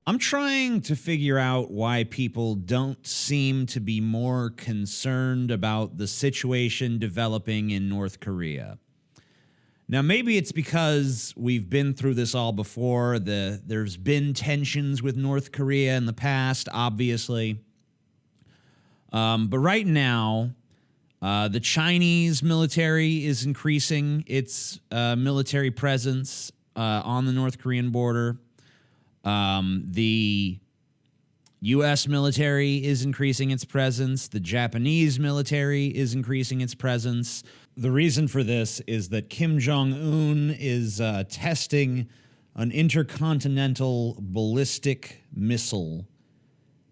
I'm trying to figure out why people don't seem to be more concerned about the situation developing in North Korea. Now, maybe it's because we've been through this all before. There's been tensions with North Korea in the past, obviously. But right now, the Chinese military is increasing its military presence on the North Korean border. The U.S. military is increasing its presence. The Japanese military is increasing its presence. The reason for this is that Kim Jong-un is testing an intercontinental ballistic missile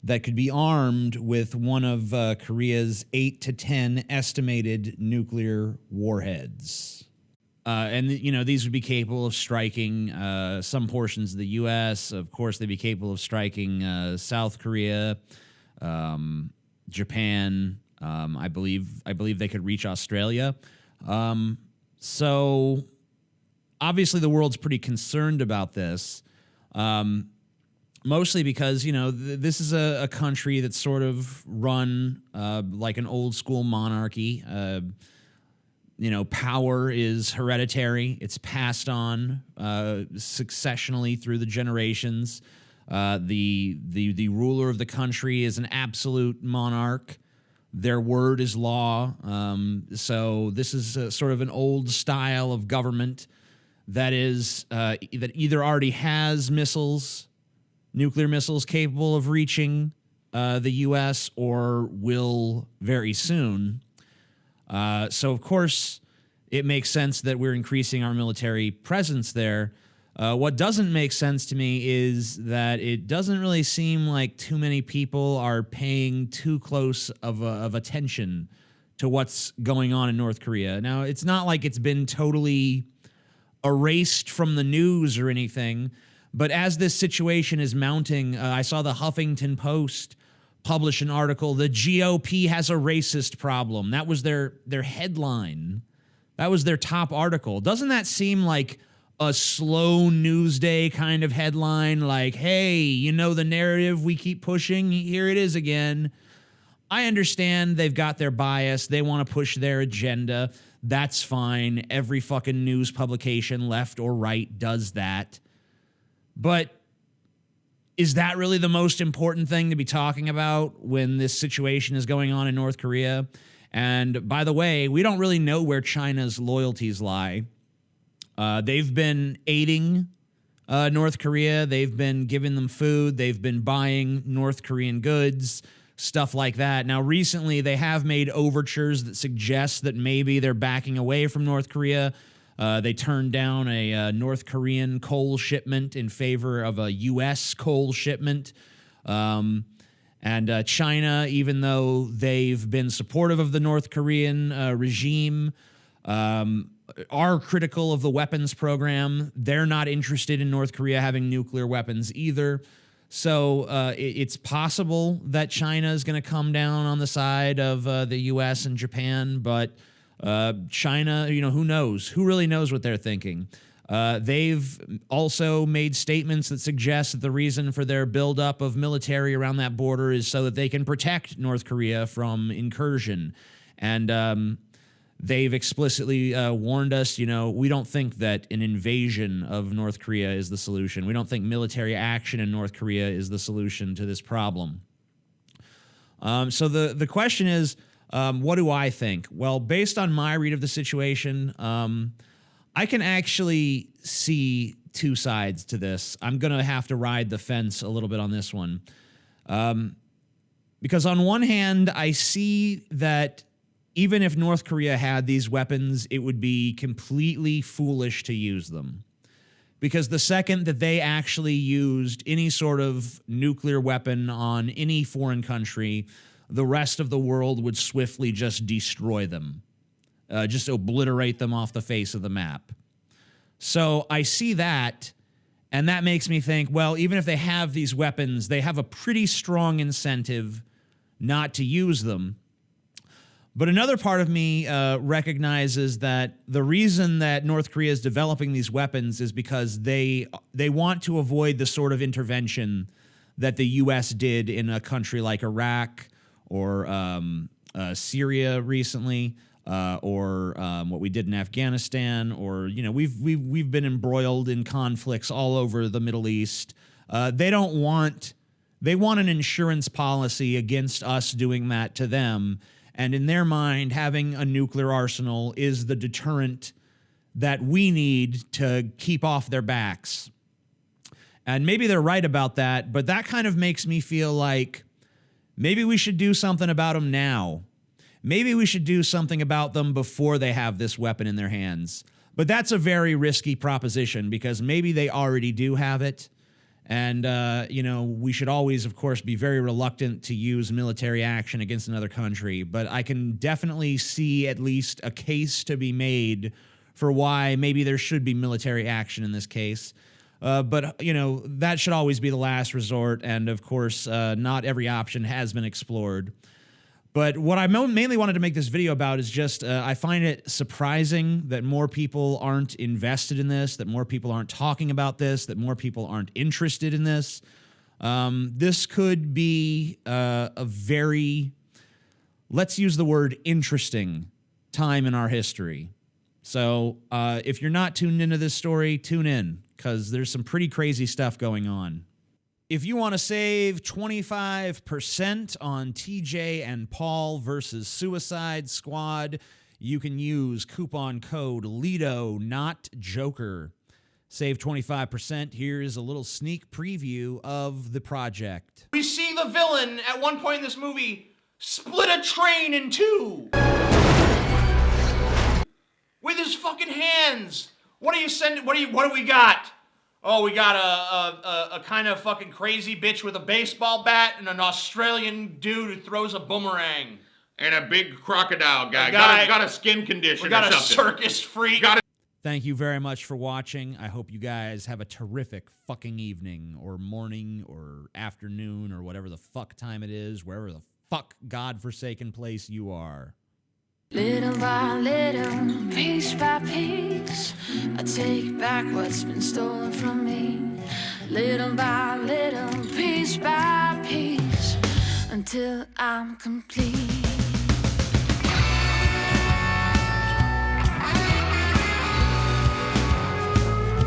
that could be armed with one of Korea's 8 to 10 estimated nuclear warheads. And, you know, these would be capable of striking some portions of the U.S. Of course, they'd be capable of striking South Korea, Japan. I believe they could reach Australia. So obviously the world's pretty concerned about this, mostly because, you know, this is a country that's sort of run like an old school monarchy. You know, power is hereditary. It's passed on successionally through the generations. The ruler of the country is an absolute monarch. Their word is law. So this is sort of an old style of government that is that either already has missiles, nuclear missiles capable of reaching the U.S. or will very soon. So, of course, it makes sense that we're increasing our military presence there. What doesn't make sense to me is that it doesn't really seem like too many people are paying too close of attention to what's going on in North Korea. Now, it's not like it's been totally erased from the news or anything, but as this situation is mounting, I saw the Huffington Post publish an article, "The GOP has a racist problem." That was their headline. That was their top article. Doesn't that seem like a slow news day kind of headline? Like, hey, you know the narrative we keep pushing? Here it is again. I understand they've got their bias. They want to push their agenda. That's fine. Every fucking news publication, left or right, does that. But is that really the most important thing to be talking about when this situation is going on in North Korea? And by the way, we don't really know where China's loyalties lie. They've been aiding North Korea. They've been giving them food. They've been buying North Korean goods, stuff like that. Now, recently, they have made overtures that suggest that maybe they're backing away from North Korea. They turned down a North Korean coal shipment in favor of a U.S. coal shipment. And China, even though they've been supportive of the North Korean regime, are critical of the weapons program. They're not interested in North Korea having nuclear weapons either. So it's possible that China is going to come down on the side of the U.S. and Japan, but China, you know, who knows? Who really knows what they're thinking? They've also made statements that suggest that the reason for their buildup of military around that border is so that they can protect North Korea from incursion. And they've explicitly warned us, you know, we don't think that an invasion of North Korea is the solution. We don't think military action in North Korea is the solution to this problem. So the question is, what do I think? Well, based on my read of the situation, I can actually see two sides to this. I'm going to have to ride the fence a little bit on this one. Because on one hand, I see that even if North Korea had these weapons, it would be completely foolish to use them. Because the second that they actually used any sort of nuclear weapon on any foreign country, the rest of the world would swiftly just destroy them. Just obliterate them off the face of the map. So I see that, and that makes me think, well, even if they have these weapons, they have a pretty strong incentive not to use them. But another part of me recognizes that the reason that North Korea is developing these weapons is because they want to avoid the sort of intervention that the U.S. did in a country like Iraq or Syria recently, or what we did in Afghanistan, or we've been embroiled in conflicts all over the Middle East. They want an insurance policy against us doing that to them, and in their mind, having a nuclear arsenal is the deterrent that we need to keep off their backs. And maybe they're right about that, but that kind of makes me feel like maybe we should do something about them now. Maybe we should do something about them before they have this weapon in their hands. But that's a very risky proposition because maybe they already do have it. And, we should always, of course, be very reluctant to use military action against another country. But I can definitely see at least a case to be made for why maybe there should be military action in this case. But that should always be the last resort. And, of course, not every option has been explored. But what I mainly wanted to make this video about is just I find it surprising that more people aren't invested in this, that more people aren't talking about this, that more people aren't interested in this. This could be a very, let's use the word interesting, time in our history. So if you're not tuned into this story, tune in, because there's some pretty crazy stuff going on. If you want to save 25% on TJ and Paul versus Suicide Squad, you can use coupon code LIDO, not Joker. Save 25%. Here's a little sneak preview of the project. We see the villain at one point in this movie split a train in two with his fucking hands. What do we got? Oh, we got a kind of fucking crazy bitch with a baseball bat and an Australian dude who throws a boomerang. And a big crocodile guy. Got a skin condition. We got or a something. circus freak. Thank you very much for watching. I hope you guys have a terrific fucking evening or morning or afternoon or whatever the fuck time it is, wherever the fuck godforsaken place you are. Little by little, piece by piece, I take back what's been stolen from me. Little by little, piece by piece, until I'm complete.